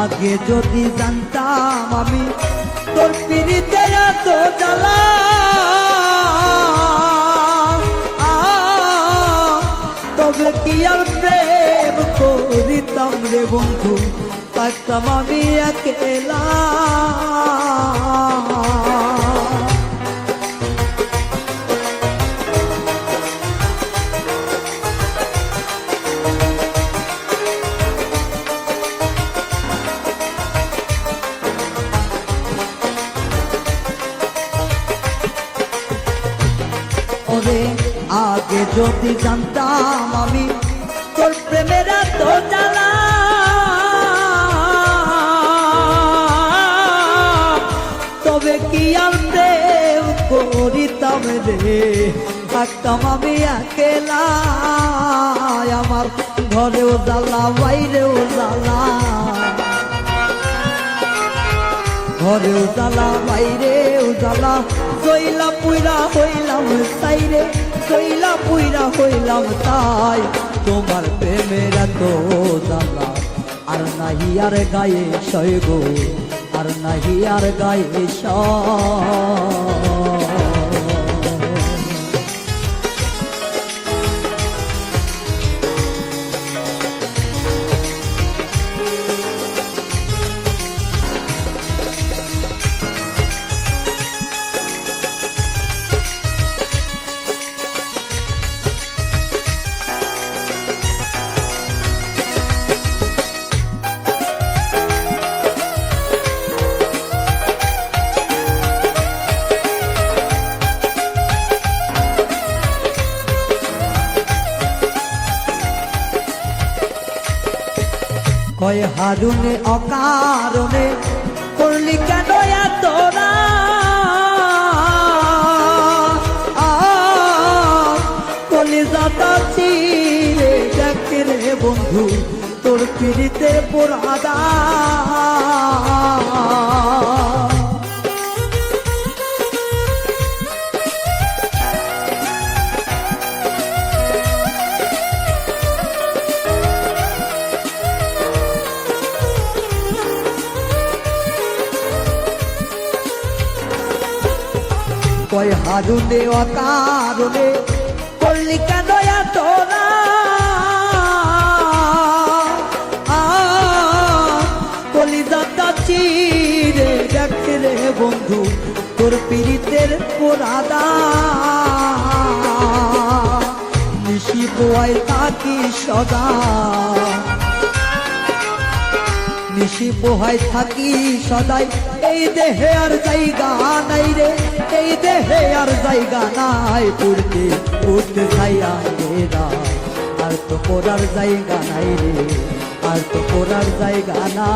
আগে যদি জানতাম আমি তোর পিড়িতে এত জ্বালা, তবে কি আর প্রেম করিতাম রে বন্ধু, থাকতাম আমি একেলা। আগে যদি জানতাম আমি তোর প্রেমের এত জ্বালা, তবে কি আর প্রেম করিতাম রে, থাকতাম আমি একেলা। আমার ঘরেও জ্বালা বাইরেও জ্বালা, ঘরেও জ্বালা বাইরেও জ্বালা, জইলা পুইরা হইলাম তাইরে, জইলা পুইরা হইলাম তাই। তোমার প্রেমের এত জ্বালা আর নাহি আর গায়ে সয় গো, আর নাহি আর গায়ে সয়। কয় হারুনে অকারণে করলি কেন তোরা, কলিজাটা চিরে দেখে রে বন্ধু তোর পিড়িতে পোড়াদা। কয় হারুনে অকারণে করলি কেন তোরা, কলিজাটা চিরে দেখে রে বন্ধু তোর পিড়িতের পোড়াদা। নিশি পোয়াই থাকি সদা, নিশি পোহাই থাকি সদাই, এই দেহে আর জায়গা নাই রে, এই দেহে আর জায়গা নাই। পড়তে পড়তে ছাইয়া রে, আর তো পড়ার জায়গা নাই রে, আর তো পড়ার জায়গা না।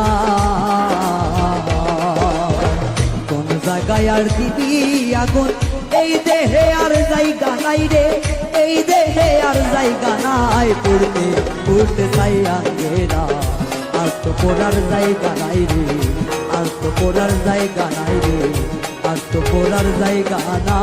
কোন জায়গায় আর দিবি আগুন, এই দেহে আর জায়গা নাই রে, এই দেহে আর জায়গা নাই। পড়তে পড়তে ছাইয়া রে, আর তো পড়ার জায়গা নাই রে, আর তো পড়ার জায়গা নাই রে, আর তো পড়ার জায়গা না।